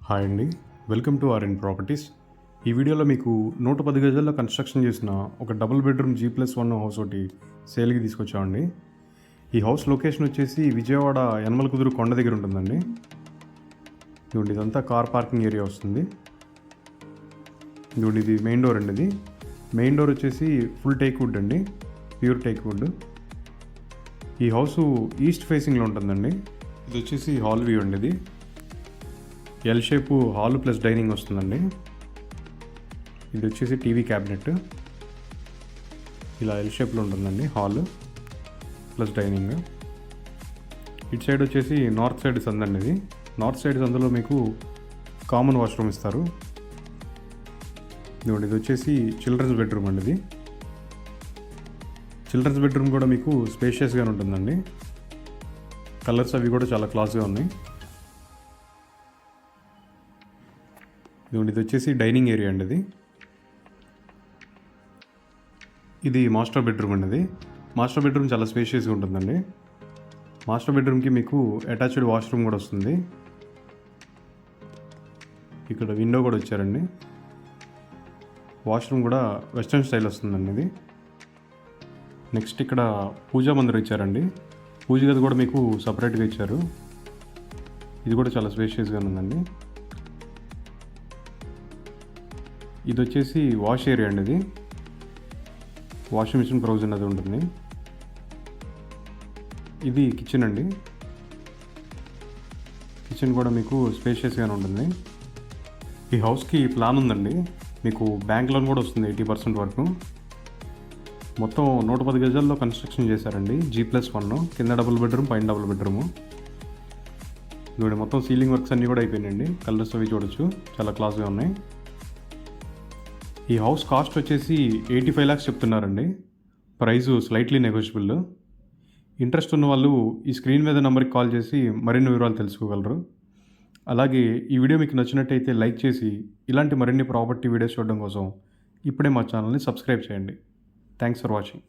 Hi అండి, welcome to RN properties. ఈ వీడియోలో మీకు 110 గజాల్లో కన్స్ట్రక్షన్ చేసిన ఒక డబుల్ బెడ్రూమ్ G+1 హౌస్ ఒకటి సేల్కి తీసుకొచ్చామండి. ఈ హౌస్ లొకేషన్ వచ్చేసి విజయవాడ యనమల కుదురు కొండ దగ్గర ఉంటుందండి. ఇదిగోండి, ఇదంతా కార్ పార్కింగ్ ఏరియా వస్తుంది. ఇదిగోండి, ఇది మెయిన్ డోర్ అండి. ఇది మెయిన్ డోర్ వచ్చేసి ఫుల్ టేక్ వుడ్ అండి, ప్యూర్ టేక్ వుడ్. ఈ హౌస్ ఈస్ట్ ఫేసింగ్లో ఉంటుందండి. ఇది వచ్చేసి హాల్ వ్యూ అండి. ఇది L shape hall plus dining వస్తుందండి. ఇది వచ్చేసి టీవీ క్యాబినెట్. ఇలా ఎల్ షేప్లో ఉంటుందండి హాల్ ప్లస్ డైనింగ్. ఇటు సైడ్ వచ్చేసి నార్త్ సైడ్ సందండి. ఇది నార్త్ సైడ్ సందులో మీకు కామన్ వాష్రూమ్ ఇస్తారు. ఇదిగోండి, ఇది వచ్చేసి చిల్డ్రన్స్ బెడ్రూమ్ అండి. ఇది చిల్డ్రన్స్ బెడ్రూమ్ కూడా మీకు స్పేషియస్గానే ఉంటుందండి. కలర్స్ అవి కూడా చాలా క్లాస్గా ఉన్నాయి. ఇది వచ్చేసి డైనింగ్ ఏరియా అండి. ఇది మాస్టర్ బెడ్రూమ్ అండి. మాస్టర్ బెడ్రూమ్ చాలా స్పేషియస్గా ఉంటుందండి. మాస్టర్ బెడ్రూమ్కి మీకు అటాచ్డ్ వాష్రూమ్ కూడా వస్తుంది. ఇక్కడ విండో కూడా వచ్చారండి. వాష్రూమ్ కూడా వెస్ట్రన్ స్టైల్ వస్తుందండి. ఇది నెక్స్ట్ ఇక్కడ పూజా మందిరం ఇచ్చారండి. పూజ గది కూడా మీకు సపరేట్గా ఇచ్చారు. ఇది కూడా చాలా స్పేషియస్గా ఉందండి. ఇది వచ్చేసి వాష్ ఏరియా అండి. ఇది వాషింగ్ మిషన్ ప్రొవిజన్ అది ఉంటుంది. ఇది కిచెన్ అండి. కిచెన్ కూడా మీకు స్పేషియస్గానే ఉంటుంది. ఈ హౌస్కి ప్లాన్ ఉందండి. మీకు బ్యాంక్ లోన్ కూడా వస్తుంది 80% వరకు. మొత్తం 110 గజాల్లో కన్స్ట్రక్షన్ చేశారండి. G+1 కింద డబుల్ బెడ్రూమ్, పైన డబుల్ బెడ్రూమ్. ఇదిగోండి, మొత్తం సీలింగ్ వర్క్స్ అన్నీ కూడా అయిపోయినాయండి. కలర్స్ అవి చూడొచ్చు, చాలా క్లాస్గా ఉన్నాయి. ఈ హౌస్ కాస్ట్ వచ్చేసి 85 lakhs చెప్తున్నారండి. Price slightly negotiable. ఇంట్రెస్ట్ ఉన్న వాళ్ళు ఈ స్క్రీన్ మీద నెంబర్కి కాల్ చేసి మరిన్ని వివరాలు తెలుసుకోగలరు. అలాగే ఈ వీడియో మీకు నచ్చినట్టయితే లైక్ చేసి ఇలాంటి మరిన్ని ప్రాపర్టీ వీడియోస్ చూడడం కోసం ఇప్పుడే మా ఛానల్ని సబ్స్క్రైబ్ చేయండి. Thanks for watching.